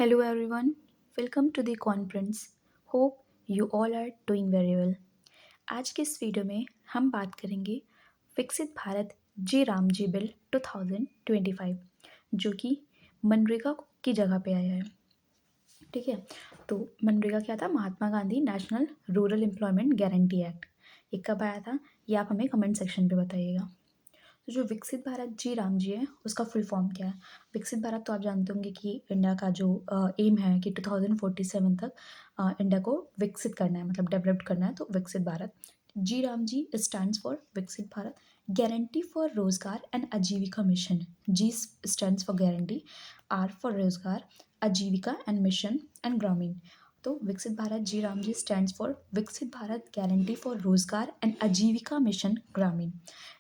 Hello everyone, welcome to the conference. Hope you all are doing very well. आज के इस video में हम बात करेंगे विकसित भारत जी राम जी बिल 2025 जो कि मनरेगा की जगह पे आया है। ठीक है, तो मनरेगा क्या था? Mahatma Gandhi national rural employment guarantee act. ये कब आया था ये आप हमें कमेंट सेक्शन पे बताइएगा। तो जो विकसित भारत जी राम जी है उसका फुल फॉर्म क्या है? विकसित भारत तो आप जानते होंगे कि इंडिया का जो एम है कि 2047 तक इंडिया को विकसित करना है, मतलब डेवलप्ड करना है, तो विकसित Bharat. G Ram G stands for विकसित भारत गारंटी फॉर रोजगार एंड आजीविका mission. G stands for guarantee, R for रोजगार, आजीविका एंड मिशन एंड ग्रामीण। तो विकसित Bharat G Ram G stands for विकसित भारत गारंटी फॉर रोजगार एंड आजीविका मिशन ग्रामीण।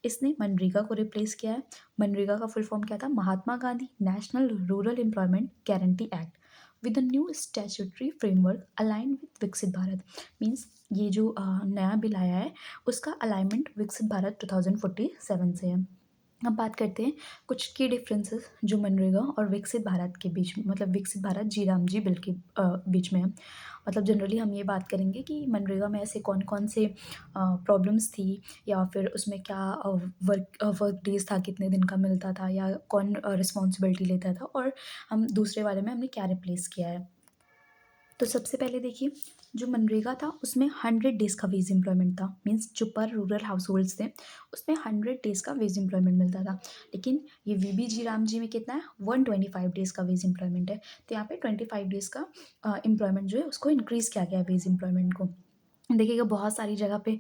इसने मनरेगा को रिप्लेस किया है। मनरेगा का फुल फॉर्म क्या था? Mahatma Gandhi national rural employment guarantee act with a new statutory framework align with Viksit Bharat. Means ये जो नया बिल आया है उसका अलाइनमेंट विकसित भारत 2047 से है। अब बात करते हैं कुछ की डिफरेंसेस जो मनरेगा और विकसित भारत के बीच में, मतलब विकसित भारत जी राम जी बिल के बीच में है। मतलब जनरली हम ये बात करेंगे कि मनरेगा में ऐसे कौन कौन से प्रॉब्लम्स थी, या फिर उसमें क्या वर्क डेज था, कितने दिन का मिलता था, या कौन रिस्पॉन्सिबिलिटी लेता था, और हम दूसरे वाले में हमने क्या रिप्लेस किया है। तो सबसे पहले देखिए, जो मनरेगा था उसमें 100 डेज़ का वेज एम्प्लॉयमेंट था। मीन्स जो पर रूरल हाउस होल्ड्स थे उसमें 100 डेज़ का वेज एम्प्लॉयमेंट मिलता था। लेकिन ये वीबी जी राम जी में कितना है? 125 डेज़ का वेज एम्प्लॉयमेंट है। तो यहाँ पे 25 डेज़ का एम्प्लॉयमेंट जो है उसको इंक्रीज़ किया गया है, वेज एम्प्लॉयमेंट को। देखिएगा बहुत सारी जगह पे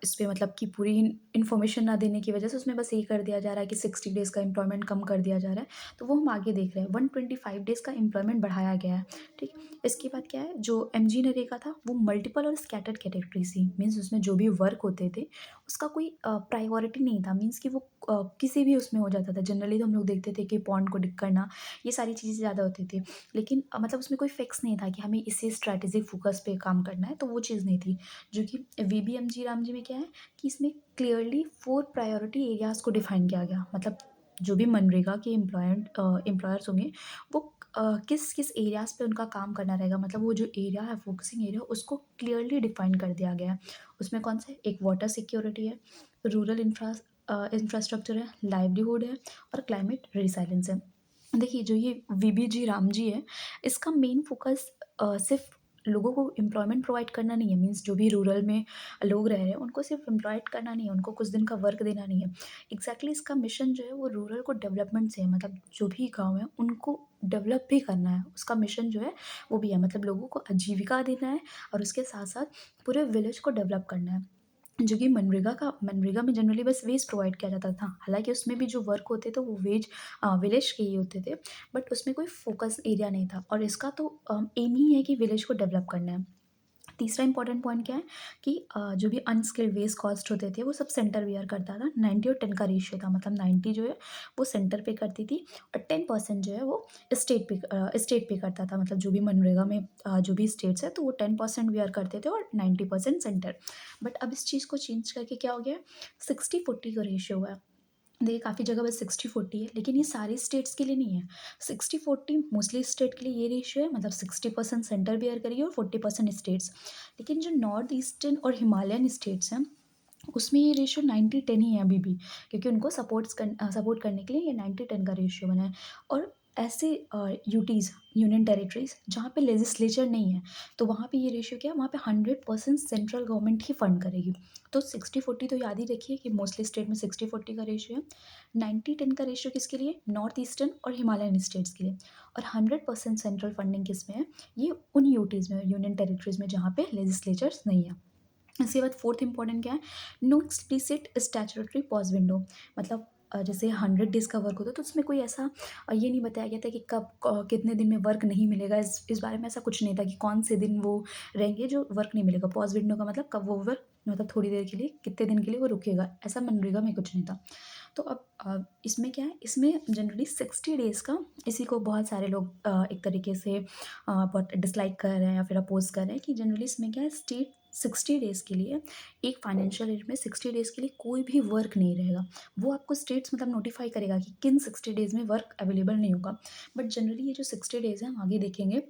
इस पे मतलब कि पूरी इन्फॉर्मेशन ना देने की वजह से उसमें बस ये कर दिया जा रहा है कि 60 डेज़ का एम्प्लॉयमेंट कम कर दिया जा रहा है। तो वो हम आगे देख रहे हैं, 125 डेज़ का एम्प्लॉयमेंट बढ़ाया गया है। ठीक, इसके बाद क्या है, जो एमजी नरेगा था वो मल्टीपल और स्कैटर्ड कैटेगरी थी। मीन्स उसमें जो भी वर्क होते थे उसका कोई प्रायोरिटी नहीं था। मीन्स कि वो किसी भी उसमें हो जाता था। जनरली तो हम लोग देखते थे कि पॉन्ड को डिग करना, ये सारी चीज़ें ज़्यादा होती थी। लेकिन मतलब उसमें कोई फिक्स नहीं था कि हमें इसी स्ट्रैटेजिक फोकस पे काम करना है, तो वो चीज़ नहीं थी। जो कि वीबीएमजी राम जी में क्या है कि इसमें क्लियरली 4 प्रायोरिटी एरियाज़ को डिफाइन किया गया। मतलब जो भी मनरेगा के एम्प्लॉयर्स होंगे वो किस किस एरियाज़ पे उनका काम करना रहेगा। मतलब वो जो एरिया है, फोकसिंग एरिया, उसको क्लियरली डिफाइन कर दिया गया है। उसमें कौन से? एक वाटर सिक्योरिटी है, रूरल इंफ्रास्ट्रक्चर है, लाइवलीहुड है, और क्लाइमेट रिसाइलेंस है। देखिए जो ये वीबी जी राम जी है इसका मेन फोकस सिर्फ लोगों को एम्प्लॉयमेंट प्रोवाइड करना नहीं है। मीन्स जो भी रूरल में लोग रह रहे हैं उनको सिर्फ एम्प्लॉयड करना नहीं है, उनको कुछ दिन का वर्क देना नहीं है। एग्जैक्टली इसका मिशन जो है वो रूरल को डेवलपमेंट से है। मतलब जो भी गाँव है उनको डेवलप भी करना है, उसका मिशन जो है वो भी है। मतलब लोगों को आजीविका देना है और उसके साथ साथ पूरे विलेज को डेवलप करना है। जो कि मनरेगा में जनरली बस वेज प्रोवाइड किया जाता था। हालाँकि उसमें भी जो वर्क होते थे वो विलेज के ही होते थे, बट उसमें कोई फ़ोकस एरिया नहीं था, और इसका तो एम ही है कि विलेज को डेवलप करना है। तीसरा इंपॉर्टेंट पॉइंट क्या है कि जो भी अनस्किल्ड वेस्ट कॉस्ट होते थे वो सब सेंटर बियर करता था। 90 और 10 का रेशियो था। मतलब 90 जो है वो सेंटर पे करती थी और 10% जो है वो स्टेट पे करता था। मतलब जो भी मनरेगा में जो भी स्टेट्स है तो वो 10% बियर करते थे और 90% सेंटर। बट अब इस चीज़ को चेंज करके क्या हो गया, 60-40 का रेशियो हुआ है। देखिए काफ़ी जगह बस 60-40 है, लेकिन ये सारे स्टेट्स के लिए नहीं है। 60-40 मोस्टली स्टेट के लिए ये रेशियो है। मतलब 60% सेंटर बेयर करेगी और 40% स्टेट्स। लेकिन जो नॉर्थ ईस्टर्न और हिमालयन स्टेट्स हैं उसमें ये रेशियो 90-10 ही है अभी भी, क्योंकि उनको सपोर्ट करने के लिए ये 90-10 का रेशियो बना है। और ऐसे यूटीज़, यूनियन टेरिटरीज़, जहाँ पे लेजिस्लेचर नहीं है, तो वहाँ पे ये रेशियो क्या है, वहाँ पे 100% सेंट्रल गवर्नमेंट ही फंड करेगी। तो 60-40 तो याद ही रखिए कि मोस्टली स्टेट में 60-40 का रेशियो है। 90-10 का रेशियो किसके लिए? नॉर्थ ईस्टर्न और हिमालयन स्टेट्स के लिए। और 100% सेंट्रल फंडिंग किस में है? ये उन यूटीज़ में, यूनियन टेरिटरीज़ में, जहाँ पे लेजिस्लेचर्स नहीं है। इसके बाद फोर्थ इंपॉर्टेंट क्या है, no explicit statutory pause window. मतलब जैसे 100 डेज़ का वर्क होता है तो उसमें कोई ऐसा ये नहीं बताया गया था कि कब कितने दिन में वर्क नहीं मिलेगा। इस बारे में ऐसा कुछ नहीं था कि कौन से दिन वो रहेंगे जो वर्क नहीं मिलेगा। पॉज विंडो का मतलब कब वो वर्क, मतलब थोड़ी देर के लिए, कितने दिन के लिए वो रुकेगा, ऐसा मनरेगा में कुछ नहीं था। तो अब इसमें क्या है, इसमें जनरली 60 डेज़ का, इसी को बहुत सारे लोग एक तरीके से बहुत डिसलाइक कर रहे हैं या फिर अपोज कर रहे हैं कि जनरली इसमें क्या है, स्टेट 60 डेज़ के लिए एक फाइनेंशियल ईयर में 60 डेज़ के लिए कोई भी वर्क नहीं रहेगा। वो आपको स्टेट्स मतलब नोटिफ़ाई करेगा कि किन 60 डेज़ में वर्क अवेलेबल नहीं होगा। बट जनरली ये जो 60 डेज़ हैं हम आगे देखेंगे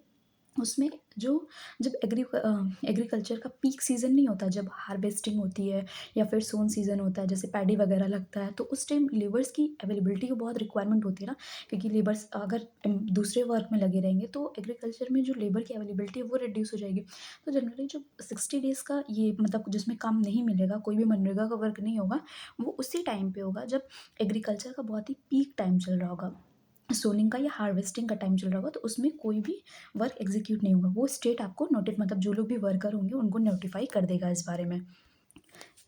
उसमें जो जब एग्रीकल्चर का पीक सीज़न नहीं होता, जब हार्वेस्टिंग होती है या फिर सोन सीज़न होता है, जैसे पैडी वगैरह लगता है, तो उस टाइम लेबर्स की अवेलेबिलिटी की बहुत रिक्वायरमेंट होती है ना, क्योंकि लेबर्स अगर दूसरे वर्क में लगे रहेंगे तो एग्रीकल्चर में जो लेबर की अवेलेबिलिटी है वो रिड्यूस हो जाएगी। तो जनरली जो 60 डेज़ का ये मतलब जिसमें काम नहीं मिलेगा, कोई भी मनरेगा का वर्क नहीं होगा, वो उसी टाइम पे होगा जब एग्रीकल्चर का बहुत ही पीक टाइम चल रहा होगा। सोनिंग का या हार्वेस्टिंग का टाइम चल रहा होगा, तो उसमें कोई भी वर्क एग्जीक्यूट नहीं होगा। वो स्टेट आपको मतलब जो लोग भी वर्कर होंगे उनको नोटिफाई कर देगा इस बारे में।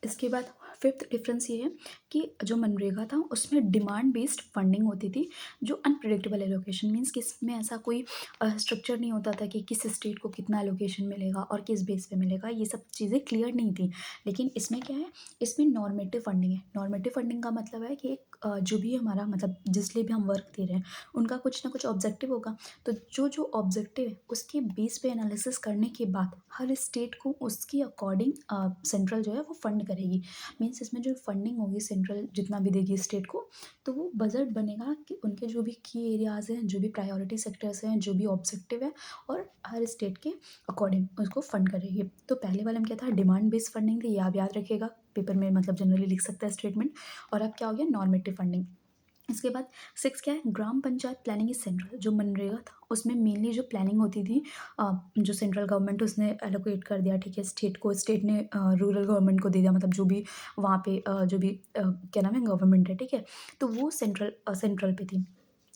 इसके बाद फिफ्थ डिफरेंस ये है कि जो मनरेगा था उसमें डिमांड बेस्ड फंडिंग होती थी, जो अनप्रिडिक्टेबल एलोकेशन मीन्स कि इसमें ऐसा कोई स्ट्रक्चर नहीं होता था कि किस स्टेट को कितना एलोकेशन मिलेगा और किस बेस पे मिलेगा, ये सब चीज़ें क्लियर नहीं थी। लेकिन इसमें क्या है, इसमें नॉर्मेटिव फंडिंग है। नॉर्मेटिव फंडिंग का मतलब है कि एक जो भी हमारा मतलब जिस लिए भी हम वर्क दे रहे हैं उनका कुछ ना कुछ ऑब्जेक्टिव होगा। तो जो जो ऑब्जेक्टिव है उसके बेस पे एनालिसिस करने के बाद हर स्टेट को उसके अकॉर्डिंग सेंट्रल जो है वो फंड करेगी। मीन्स इसमें जो फंडिंग होगी सेंट्रल जितना भी देगी स्टेट को, तो वो बजट बनेगा कि उनके जो भी की एरियाज़ हैं, जो भी प्रायोरिटी सेक्टर्स हैं, जो भी ऑब्जेक्टिव है, और हर स्टेट के अकॉर्डिंग उसको फंड करेगी। तो पहले वाले में क्या था, डिमांड बेस्ड फंडिंग थी, ये आप याद रखिएगा, पेपर में मतलब जनरली लिख सकता है स्टेटमेंट। और अब क्या हो गया, नॉर्मेटिव फंडिंग। इसके बाद 6 क्या है, ग्राम पंचायत प्लानिंग इज सेंट्रल। जो मनरेगा था उसमें मेनली जो प्लानिंग होती थी, जो सेंट्रल गवर्नमेंट उसने एलोकेट कर दिया, ठीक है, स्टेट को, स्टेट ने रूरल गवर्नमेंट को दे दिया, मतलब जो भी वहाँ पे जो भी क्या नाम है गवर्नमेंट है, ठीक है, तो वो सेंट्रल पे थी।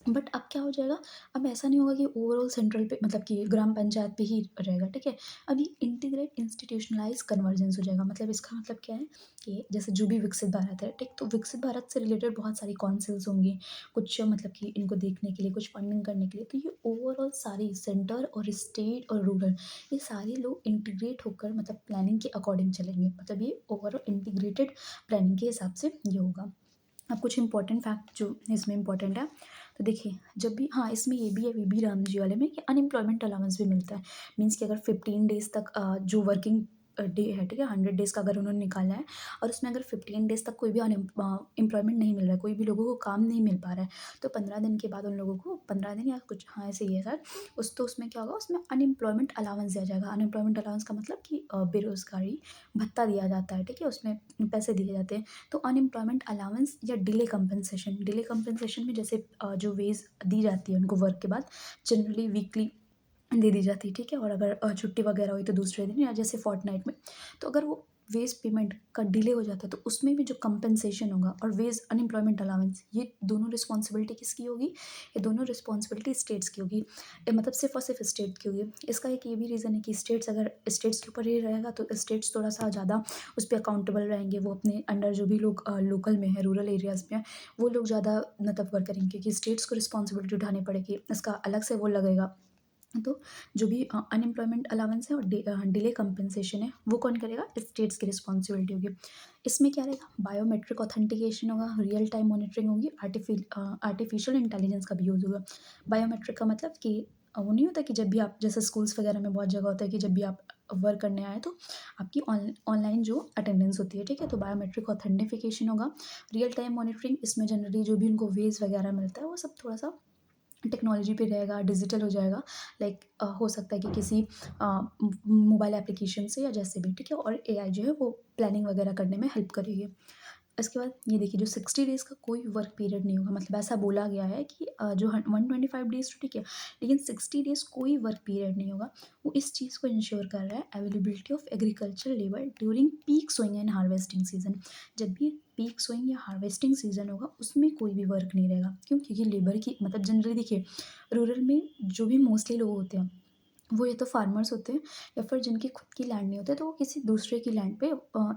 बट अब क्या हो जाएगा, अब ऐसा नहीं होगा कि ओवरऑल सेंट्रल पे मतलब कि ग्राम पंचायत पे ही रहेगा, ठीक है। अभी इंटीग्रेट इंस्टीट्यूशनलाइज कन्वर्जेंस हो जाएगा। मतलब इसका मतलब क्या है कि जैसे जो भी विकसित भारत है, ठीक, तो विकसित भारत से रिलेटेड बहुत सारी काउंसिल्स होंगी, कुछ मतलब कि इनको देखने के लिए, कुछ फंडिंग करने के लिए, तो ये ओवरऑल सारी सेंटर और स्टेट और रूरल, ये सारे लोग इंटीग्रेट होकर मतलब प्लानिंग के अकॉर्डिंग चलेंगे। मतलब ये ओवरऑल इंटीग्रेटेड प्लानिंग के हिसाब से ये होगा। अब कुछ इंपॉर्टेंट फैक्ट जो इसमें इंपॉर्टेंट है, तो देखिए, जब भी, हाँ, इसमें ये भी है वीबी राम जी वाले में कि अनएम्प्लॉयमेंट अलाउंस भी मिलता है। मीन्स कि अगर 15 डेज़ तक जो वर्किंग डे है, ठीक है, 100 डेज़ का अगर उन्होंने निकाला है और उसमें अगर 15 डेज़ तक कोई भी एम्प्लॉयमेंट नहीं मिल रहा है, कोई भी लोगों को काम नहीं मिल पा रहा है, तो 15 दिन के बाद उन लोगों को 15 दिन या कुछ, हाँ, ऐसे ही है सर, उसमें क्या होगा, उसमें अनएम्प्लॉयमेंट अलाउंस दिया जाएगा। अनएम्प्लॉयमेंट अलाउंस का मतलब कि बेरोज़गारी भत्ता दिया जाता है, ठीक है, उसमें पैसे दिए जाते हैं। तो अनएम्प्लॉयमेंट अलाउंस या डिले कंपनसेशन में जैसे जो वेज दी जाती है उनको वर्क के बाद, जनरली वीकली दे दी जाती है, ठीक है। और अगर छुट्टी वगैरह हुई तो दूसरे दिन, या जैसे फोर्टनाइट में, तो अगर वो वेज पेमेंट का डिले हो जाता है तो उसमें भी जो कंपनसेशन होगा, और वेज अनएम्प्लॉयमेंट अलाउंस, ये दोनों रिस्पॉन्सिबिलिटी किसकी होगी, ये दोनों रिस्पॉन्सिबिलिटी स्टेट्स की होगी। मतलब सिर्फ और सिर्फ स्टेट की होगी। इसका एक ये भी रीज़न है कि स्टेट्स, अगर स्टेट्स के ऊपर ही रहेगा तो स्टेट्स थोड़ा सा ज़्यादा उस पर अकाउंटेबल रहेंगे। वो अपने अंडर जो भी लोग लोकल में है, रूरल एरियाज़ में है, वो लोग ज़्यादा मतलब वर्क करेंगे, क्योंकि स्टेट्स को रिस्पॉन्सिबिलिटी उठानी पड़ेगी, इसका अलग से वो लगेगा। तो जो भी अनएम्प्लॉयमेंट अलाउंस है और डिले कंपनसेशन है, वो कौन करेगा, स्टेट्स की रिस्पॉन्सिबिलिटी होगी। इसमें क्या रहेगा, बायोमेट्रिक ऑथेंटिकेशन होगा, रियल टाइम मॉनिटरिंग होगी, आर्टिफिशियल इंटेलिजेंस का भी यूज़ होगा। बायोमेट्रिक का मतलब कि वो नहीं होता कि जब भी आप, जैसे स्कूल्स वगैरह में बहुत जगह होता है कि जब भी आप वर्क करने आए तो आपकी ऑनलाइन जो अटेंडेंस होती है, ठीक है, तो बायोमेट्रिक ऑथेंटिफिकेशन होगा। रियल टाइम मॉनिटरिंग, इसमें जनरली जो भी उनको वेज वगैरह मिलता है वो सब थोड़ा सा टेक्नोलॉजी पे रहेगा, डिजिटल हो जाएगा। लाइक हो सकता है कि किसी मोबाइल एप्लीकेशन से या जैसे भी, ठीक है, और एआई जो है वो प्लानिंग वगैरह करने में हेल्प करेगी। इसके बाद ये देखिए, जो 60 डेज़ का कोई वर्क पीरियड नहीं होगा। मतलब ऐसा बोला गया है कि जो 125 डेज़ तो ठीक है, लेकिन 60 डेज़ कोई वर्क पीरियड नहीं होगा। वो इस चीज़ को इंश्योर कर रहा है, availability of agriculture labour during peak sowing and harvesting season. जब भी पीक सोइंग या हार्वेस्टिंग सीजन होगा उसमें कोई भी वर्क नहीं रहेगा। क्यों? क्योंकि लेबर की मतलब जनरली देखिए, रूरल में जो भी मोस्टली लोग होते हैं वो या तो फार्मर्स होते हैं, या फिर जिनकी खुद की लैंड नहीं होती तो वो किसी दूसरे की लैंड पे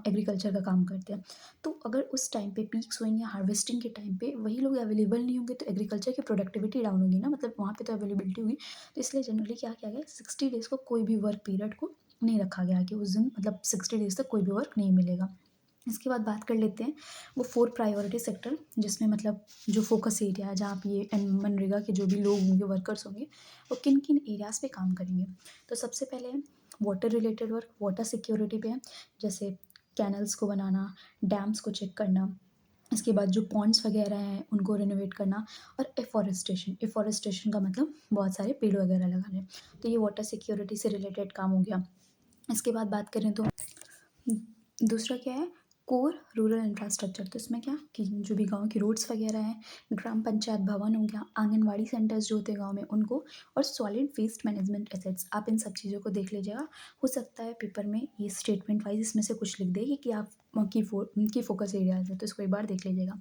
एग्रीकल्चर का काम करते हैं। तो अगर उस टाइम पे पीक सोइंग या हार्वेस्टिंग के टाइम पे वही लोग अवेलेबल नहीं होंगे तो एग्रीकल्चर की प्रोडक्टिविटी डाउन होगी ना, मतलब वहाँ पे तो अवेलेबिलिटी होगी। तो इसलिए जनरली क्या किया गया, 60 डेज़ को कोई भी वर्क पीरियड को नहीं रखा गया कि उस दिन मतलब 60 डेज़ तक कोई भी वर्क नहीं मिलेगा। इसके बाद बात कर लेते हैं वो 4 प्रायोरिटी सेक्टर, जिसमें मतलब जो फ़ोकस एरिया है जहाँ पे ये मनरेगा के जो भी लोग होंगे, वर्कर्स होंगे, वो किन-किन एरियाज़ पे काम करेंगे। तो सबसे पहले है water related work, water security पे है, जैसे कैनल्स को बनाना, डैम्स को चेक करना, इसके बाद जो पॉन्ड्स वगैरह हैं उनको रिनोवेट करना, और एफ़ॉरेस्टेशन। एफ़ॉरेस्टेशन का मतलब बहुत सारे पेड़ वगैरह लगाने। तो ये वाटर सिक्योरिटी से रिलेटेड काम हो गया। इसके बाद बात करें तो दूसरा क्या है, कोर रूरल इंफ्रास्ट्रक्चर। तो इसमें क्या कि जो भी गांव की रोड्स वगैरह हैं, ग्राम पंचायत भवन हो गया, आंगनवाड़ी सेंटर्स जो होते हैं गांव में उनको, और सॉलिड वेस्ट मैनेजमेंट एसेट्स। आप इन सब चीज़ों को देख लीजिएगा। हो सकता है पेपर में ये स्टेटमेंट वाइज इसमें से कुछ लिख दे कि आप की फोकस एरियाज है, तो इसको एक बार देख लीजिएगा।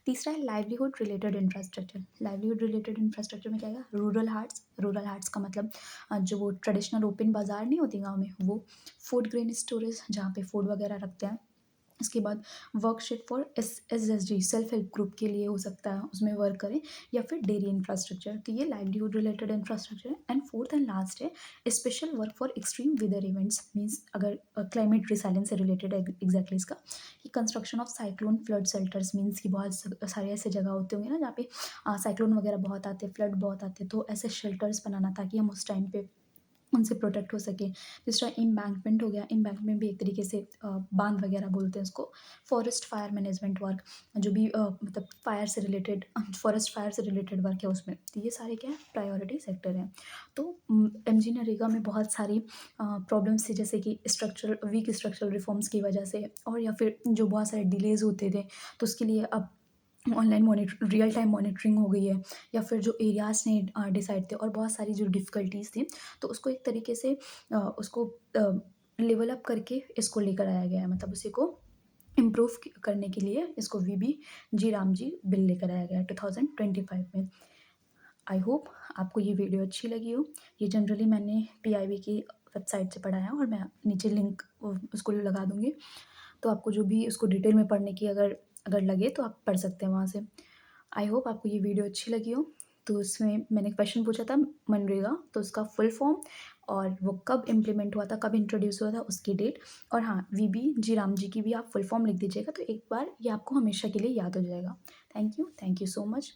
तीसरा है livelihood related infrastructure. Livelihood related infrastructure में क्या है, रूरल हाट्स। रूरल हाट्स का मतलब जो वो ट्रेडिशनल ओपन बाज़ार नहीं होती गाँव में, वो फूड ग्रेन स्टोरेज जहाँ पे फूड वगैरह रखते हैं। इसके बाद worksheet for S S D self help group के लिए हो सकता है, उसमें वर्क करें, या फिर डेयरी इंफ्रास्ट्रक्चर। तो ये लाइवलीहुड रिलेटेड इंफ्रास्ट्रक्चर है। एंड फोर्थ एंड लास्ट है special work for extreme weather events, means अगर क्लाइमेट रिसाइलेंस से रिलेटेड है एग्जैक्टली इसका, कि construction of cyclone flood shelters, means कि बहुत सारे ऐसे जगह होते होंगे ना जहाँ पे साइक्लोन वगैरह बहुत आते हैं, फ्लड बहुत आते हैं, तो ऐसे शेल्टर्स बनाना ताकि हम उस टाइम पे उनसे प्रोटेक्ट हो सके। दूसरा एम्बैंकमेंट हो गया। एम्बैंकमेंट भी एक तरीके से बांध वगैरह बोलते हैं उसको। फॉरेस्ट फायर मैनेजमेंट वर्क, जो भी मतलब फायर से रिलेटेड, फॉरेस्ट फायर से रिलेटेड वर्क है उसमें। तो ये सारे क्या है, प्रायोरिटी सेक्टर हैं। तो एमजी नरेगा में बहुत सारी प्रॉब्लम्स थी, जैसे कि वीक स्ट्रक्चरल रिफॉर्म्स की वजह से, और या फिर जो बहुत सारे डिलेज होते थे, तो उसके लिए अब online monitor real time monitoring हो गई है, या फिर जो एरियाज़ ने डिसाइड थे, और बहुत सारी जो डिफ़िकल्टीज़ थी, तो उसको एक तरीके से उसको लेवल अप करके इसको लेकर आया गया है, मतलब उसी को इम्प्रूव करने के लिए इसको वीबी जी राम जी बिल लेकर आया गया है 2025 में। आई होप आपको ये वीडियो अच्छी लगी हो। ये जनरली मैंने पीआईबी की वेबसाइट से पढ़ा है, और मैं नीचे लिंक उसको लगा दूँगी, तो आपको जो भी उसको डिटेल में पढ़ने की अगर अगर लगे तो आप पढ़ सकते हैं वहाँ से। आई होप आपको ये वीडियो अच्छी लगी हो। तो उसमें मैंने क्वेश्चन पूछा था मनरेगा, तो उसका फुल फॉर्म, और वो कब इम्प्लीमेंट हुआ था, कब इंट्रोड्यूस हुआ था, उसकी डेट, और हाँ वीबी जी राम जी की भी आप फुल फॉर्म लिख दीजिएगा, तो एक बार ये आपको हमेशा के लिए याद हो जाएगा। Thank you so much.